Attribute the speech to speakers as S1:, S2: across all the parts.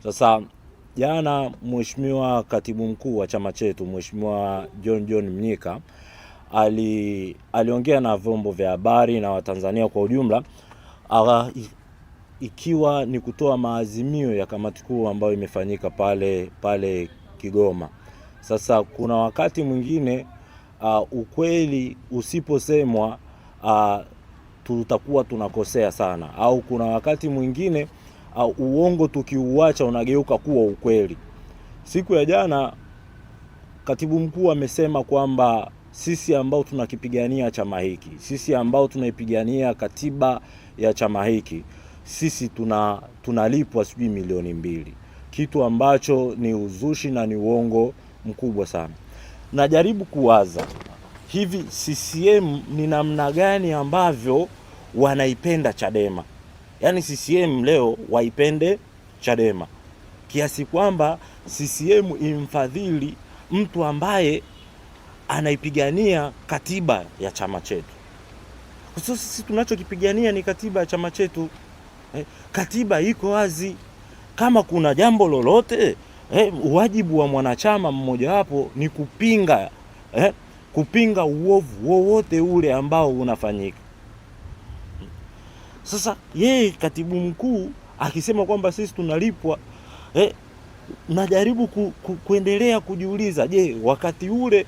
S1: Sasa jana Mheshimiwa Katibu Mkuu wa chama chetu Mheshimiwa John Mnyika aliongea na vyombo vya habari na Watanzania kwa ujumla, ikiwa ni kutoa maazimio ya kamati kuu ambayo imefanyika pale Kigoma. Sasa kuna wakati mwingine ukweli usiposemwa tutakuwa tunakosea sana, au kuna wakati mwingine uongo tukiuacha unageuka kuwa ukweli. Siku ya jana Katibu Mkuu amesema kwamba sisi ambao tunakipigania chama hiki, sisi ambao tunaipigania katiba ya chama hiki, sisi tunalipwa sijui milioni 2, kitu ambacho ni uzushi na ni uongo mkubwa sana. Najaribu kuwaza hivi, CCM ni namna gani ambavyo wanaipenda Chadema? Yaani CCM leo waipende Chadema kiasi kwamba CCM imfadhili mtu ambaye anaipigania katiba ya chama chetu. Kwa sababu sisi tunachokipigania ni katiba ya chama chetu. Katiba iko wazi. Kama kuna jambo lolote, wajibu wa mwanachama mmoja wapo ni kupinga uovu wowote ule ambao unafanyika. Sasa yeye Katibu Mkuu akisema kwamba sisi tunalipwa, najaribu kuendelea kujiuliza, je, wakati ule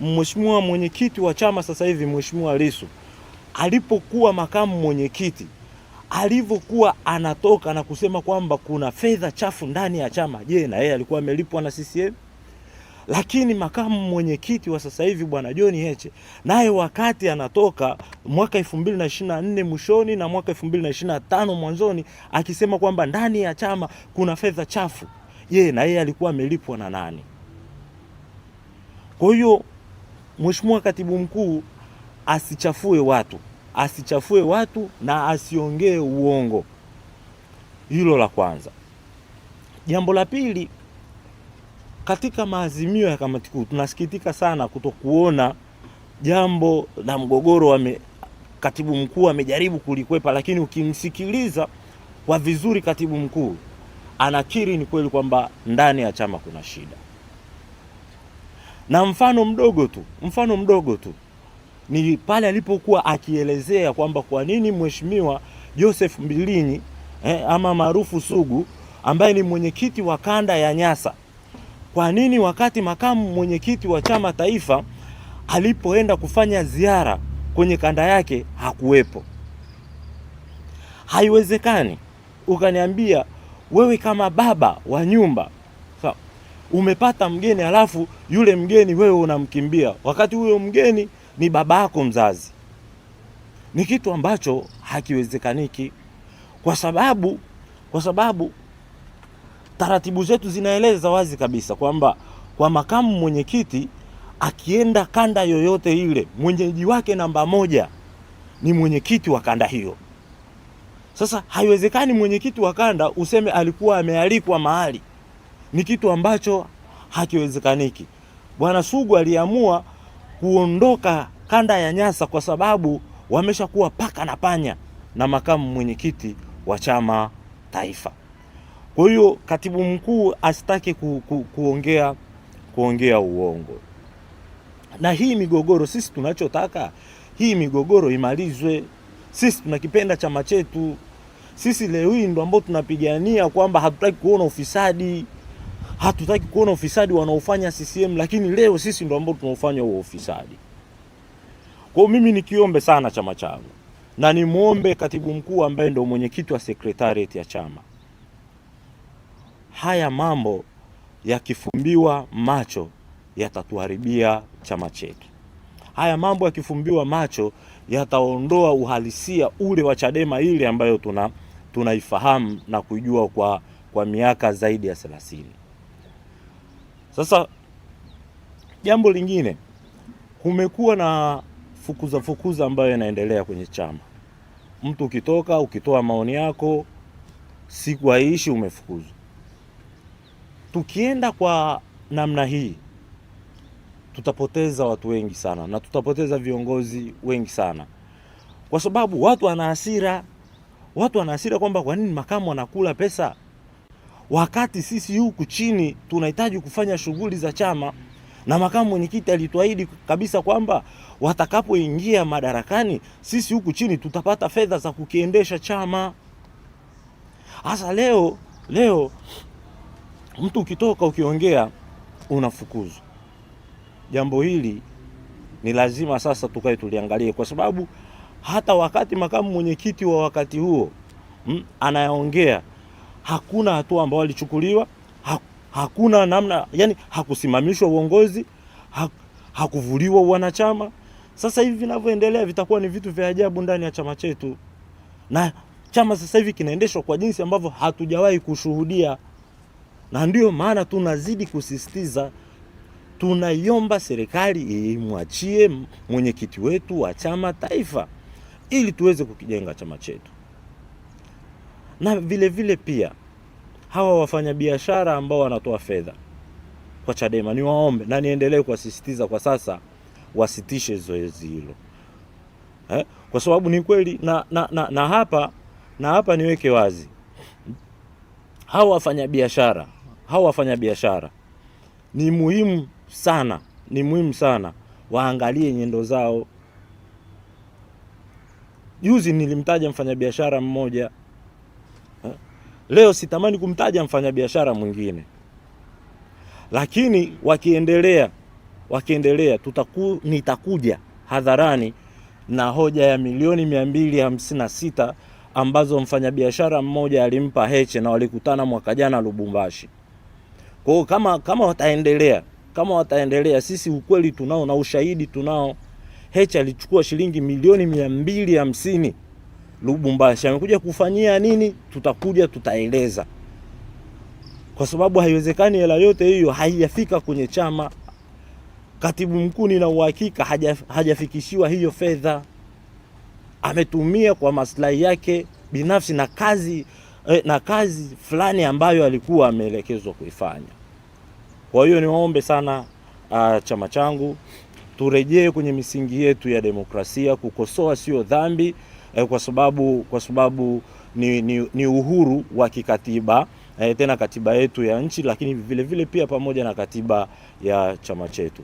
S1: Mheshimiwa mwenyekiti wa chama sasa hivi Mheshimiwa Lissu alipokuwa makamu mwenyekiti, alivyokuwa anatoka na kusema kwamba kuna fedha chafu ndani ya chama, je, na yeye alikuwa amelipwa na CCM? Lakini makamu mwenyekiti wa sasa hivi Bwana John Heche, naye wakati anatoka mwaka 2024 mwishoni na mwaka 2025 mwanzoni akisema kwamba ndani ya chama kuna fedha chafu, je, na yeye alikuwa amelipwa na nani? Kwa hiyo Mheshimiwa Katibu Mkuu asichafue watu na asiongee uongo. Hilo la kwanza. Jambo la pili, katika maazimio ya kamati kuu tunasikitika sana kutokuona jambo la mgogoro Katibu Mkuu amejaribu kulikwepa, lakini ukimsikiliza kwa vizuri Katibu Mkuu anakiri ni kweli kwamba ndani ya chama kuna shida. Na mfano mdogo tu ni pale alipokuwa akielezea kwamba kwa nini Mheshimiwa Joseph Mbilinyi ama maarufu Sugu ambaye ni mwenyekiti wa kanda ya Nyasa, kwa nini wakati makamu mwenyekiti wa chama taifa alipoenda kufanya ziara kwenye kanda yake hakuwepo? Haiwezekani ukaniambia wewe kama baba wa nyumba umepata mgeni alafu yule mgeni wewe unamkimbia wakati huyo mgeni ni baba yako mzazi. Ni kitu ambacho hakiwezekaniki, kwa sababu taratibu zetu zinaeleza wazi kabisa kwamba kwa makamu mwenyekiti akienda kanda yoyote ile, mwenyeji wake namba 1 ni mwenyekiti wa kanda hiyo. Sasa haiwezekani mwenyekiti wa kanda useme alikuwa amealikwa mahali. Ni kitu ambacho hakiwezekaniki. Bwana Sugu aliamua kuondoka kanda ya Nyasa kwa sababu wameshakuwa paka na panya na makamu mwenyekiti wa chama taifa. Kwa hiyo Katibu Mkuu asitaki kuongea uongo. Na hii migogoro, sisi tunachotaka hii migogoro imalizwe. Sisi tunakipenda chama chetu. Sisi leo hii ndo ambao tunapigania kwamba hatutaki kuona ufisadi. Hatutaki kuona ufisadi wanaofanya CCM, lakini leo sisi ndo ambao tunaofanya huo ufisadi. Kwa mimi nikiombe sana chama changu na nimuombe Katibu Mkuu ambaye ndo mwenyekiti wa secretariat ya chama, haya mambo yakifumbiwa macho yatatuharibia chama chetu. Haya mambo yakifumbiwa macho yataondoa uhalisia ule wa Chadema ile ambayo tunaifahamu na kujua kwa miaka zaidi ya 30. Sasa jambo lingine, kumekuwa na fukuza ambayo yanaendelea kwenye chama. Mtu ukitoa maoni yako, siku haiishi umefukuzwa. Tukienda kwa namna hii tutapoteza watu wengi sana na tutapoteza viongozi wengi sana, kwa sababu watu wana hasira kwamba kwa nini makamu anakula pesa. wakati sisi huku chini tunahitaji kufanya shughuli za chama, na makamu mwenyekiti alituahidi kabisa kwamba watakapoingia madarakani sisi huku chini tutapata fedha za kukiendesha chama. Hasa leo mtu ukitoka ukiongea unafukuzwa. Jambo hili ni lazima sasa tukae tuliangalie, kwa sababu hata wakati makamu mwenyekiti wa wakati huo anayaongea, hakuna hatua ambayo alichukuliwa, hakuna namna, yani hakusimamishwa uongozi, hakuvuliwa wanachama. Sasa hivi vinavyoendelea vitakuwa ni vitu vya ajabu ndani ya chama chetu, na chama sasa hivi kinaendeshwa kwa jinsi ambavyo hatujawahi kushuhudia. Na ndio maana tunazidi kusisitiza, tunaiomba serikali imwachie mwenyekiti wetu wa chama taifa ili tuweze kukijenga chama chetu. Na vile pia hawa wafanyabiashara ambao wanatoa fedha kwa Chadema, ni waombe na niendelee kuwasisitiza kwa sasa wasitishe zoezi hilo. Kwa sababu ni kweli na hapa niweke wazi, hawa wafanyabiashara ni muhimu sana waangalie nyendo zao. Juzi nilimtaja mfanyabiashara mmoja, leo sitamani kumtaja mfanyabiashara mwingine, lakini wakiendelea nitakuja hadharani na hoja ya milioni 256 ambazo mfanyabiashara mmoja alimpa Heche na walikutana mwaka jana Lubumbashi. Kwa hiyo kama wataendelea, sisi ukweli tunao na ushahidi tunao. Heche alichukua shilingi milioni 250 Lubumbashi. Amekuja kufanyia nini? Tutaeleza. Kwa sababu haiwezekani hela yote hiyo haijafika kwenye chama. Katibu mkuu nina uhakika hajafikishiwa hiyo fedha. Ametumia kwa maslahi yake binafsi na kazi fulani ambayo alikuwa ameelekezwa kuifanya. Kwa hiyo niwaombe sana chama changu, turejee kwenye misingi yetu ya demokrasia. Kukosoa sio dhambi, kwa sababu ni uhuru wa kikatiba, tena katiba yetu ya nchi, lakini vile pia pamoja na katiba ya chama chetu.